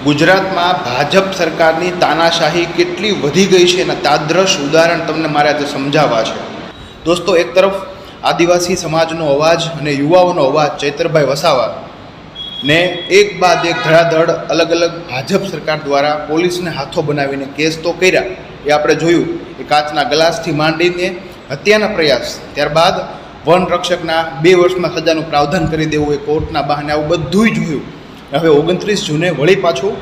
ગુજરાતમાં ભાજપ સરકારની તાનાશાહી કેટલી વધી ગઈ છે એના તાદ્રશ ઉદાહરણ તમને મારે આજે સમજાવવા છે. દોસ્તો, એક તરફ આદિવાસી સમાજનો અવાજ અને યુવાઓનો અવાજ ચૈતરભાઈ વસાવા ને એક બાદ એક ધડાધડ અલગ અલગ ભાજપ સરકાર દ્વારા પોલીસને હાથો બનાવીને કેસ તો કર્યા, એ આપણે જોયું. એ કાચના ગ્લાસથી માંડીને હત્યાના પ્રયાસ, ત્યારબાદ વન રક્ષકના 2 વર્ષમાં સજાનું પ્રાવધાન કરી દેવું, એ કોર્ટના બહાને આવું બધુંય જોયું. હવે 29 જૂને વળી પાછું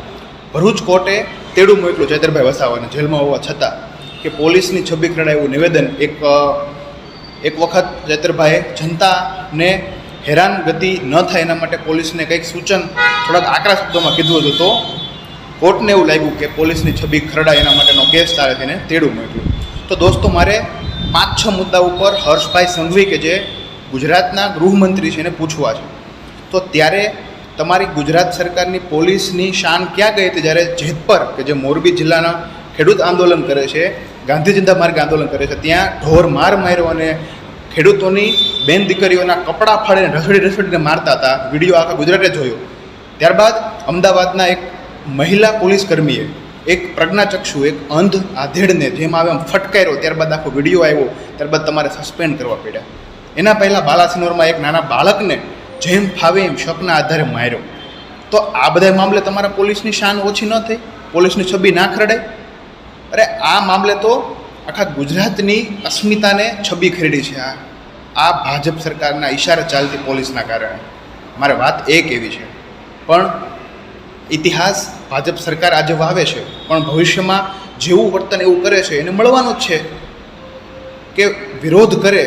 ભરૂચ કોર્ટે તેડું મોકલ્યું ચૈતરભાઈ વસાવાને જેલમાં હોવા છતાં કે પોલીસની છબી ખરડાય એવું નિવેદન. એક વખત ચૈતરભાઈએ જનતાને હેરાનગતિ ન થાય એના માટે પોલીસને કંઈક સૂચન થોડાક આકરા શબ્દોમાં કીધું હતું, તો કોર્ટને એવું લાગ્યું કે પોલીસની છબી ખરડાય એના માટેનો કેસ ચાલે તેને તેડું મોકલ્યું. તો દોસ્તો, મારે 5-6 મુદ્દા ઉપર હર્ષભાઈ સંઘવી કે જે ગુજરાતના ગૃહમંત્રી છે એને પૂછવા છે. તો ત્યારે તમારી ગુજરાત સરકારની પોલીસની શાન ક્યાં ગઈ હતી જ્યારે જેતપર કે જે મોરબી જિલ્લાના ખેડૂત આંદોલન કરે છે, ગાંધી જિંદા માર્ગ આંદોલન કરે છે, ત્યાં ઢોર માર માર્યો અને ખેડૂતોની બેન દીકરીઓના કપડાં ફાડીને રસડીને મારતા હતા. વિડીયો આખા ગુજરાતે જોયો. ત્યારબાદ અમદાવાદના એક મહિલા પોલીસ કર્મીએ એક પ્રજ્ઞાચક્ષુ, એક અંધ આધેડને જેમ આવે એમ ફટકાર્યો, ત્યારબાદ આખો વિડીયો આવ્યો, ત્યારબાદ તમારે સસ્પેન્ડ કરવા પડ્યા. એના પહેલાં બાલાસિનોરમાં એક નાના બાળકને જેમ ફાવે એમ શકના આધારે માર્યો. તો આ બધા મામલે તમારા પોલીસની શાન ઓછી ન થઈ, પોલીસની છબી ના ખરડાય? અરે આ મામલે તો આખા ગુજરાતની અસ્મિતાને છબી ખરીદી છે આ ભાજપ સરકારના ઈશારે ચાલતી પોલીસના કારણે. મારે વાત એ કહેવી છે, પણ ઇતિહાસ ભાજપ સરકાર આજે વાવે છે, પણ ભવિષ્યમાં જેવું વર્તન એવું કરે છે એને મળવાનું જ છે. કે વિરોધ કરે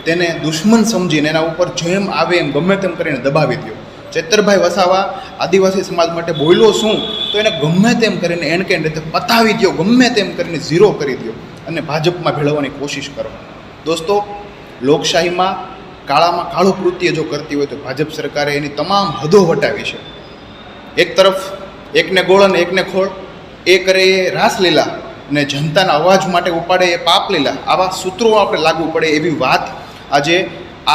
તેને દુશ્મન સમજીને એના ઉપર જેમ આવે એમ ગમે તેમ કરીને દબાવી દો. ચૈતરભાઈ વસાવા આદિવાસી સમાજ માટે બોલ્યો શું, તો એને ગમે તેમ કરીને એન કે રીતે પતાવી દો, ગમે તેમ કરીને ઝીરો કરી દો અને ભાજપમાં ભેળવવાની કોશિશ કરો. દોસ્તો, લોકશાહીમાં કાળામાં કાળું કૃત્ય જો કરતી હોય તો ભાજપ સરકારે એની તમામ હદો વટાવી છે. એક તરફ એકને ગોળ અને એકને ખોળ, એ કરે એ રાસલીલા અને જનતાના અવાજ માટે ઉપાડે એ પાપ લીલા. આવા સૂત્રો આપણે લાગુ પડે એવી વાત આજે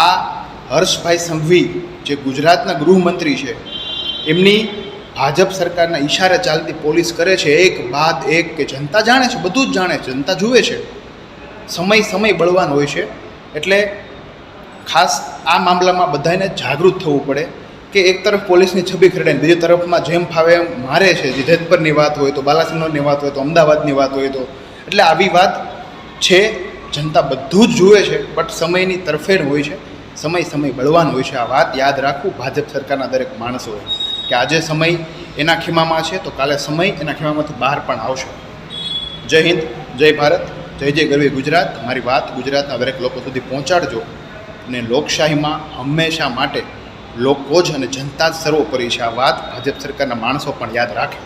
આ હર્ષભાઈ સંઘવી જે ગુજરાતના ગૃહમંત્રી છે એમની ભાજપ સરકારના ઈશારે ચાલતી પોલીસ કરે છે, એક બાદ એક. કે જનતા જાણે છે, બધું જ જાણે છે, જનતા જુએ છે. સમય બળવાન હોય છે, એટલે ખાસ આ મામલામાં બધાને જાગૃત થવું પડે કે એક તરફ પોલીસની છબી ખરડાય, બીજી તરફમાં જેમ ફાવે એમ મારે છે. જેતપરની વાત હોય તો, બાલાસિનોરની વાત હોય તો, અમદાવાદની વાત હોય તો, એટલે આવી વાત છે. જનતા બધું જ જુએ છે, બટ સમયની તરફેણ હોય છે, સમય બળવાન હોય છે. આ વાત યાદ રાખવું ભાજપ સરકારના દરેક માણસોએ કે આજે સમય એના ખીમામાં છે તો કાલે સમય એના ખીમામાંથી બહાર પણ આવશે. જય હિન્દ, જય ભારત, જય ગરવી ગુજરાત. મારી વાત ગુજરાતના દરેક લોકો સુધી પહોંચાડજો. અને લોકશાહીમાં હંમેશા માટે લોકો જ અને જનતા જ સર્વોપરી છે. આ વાત ભાજપ સરકારના માણસો પણ યાદ રાખે.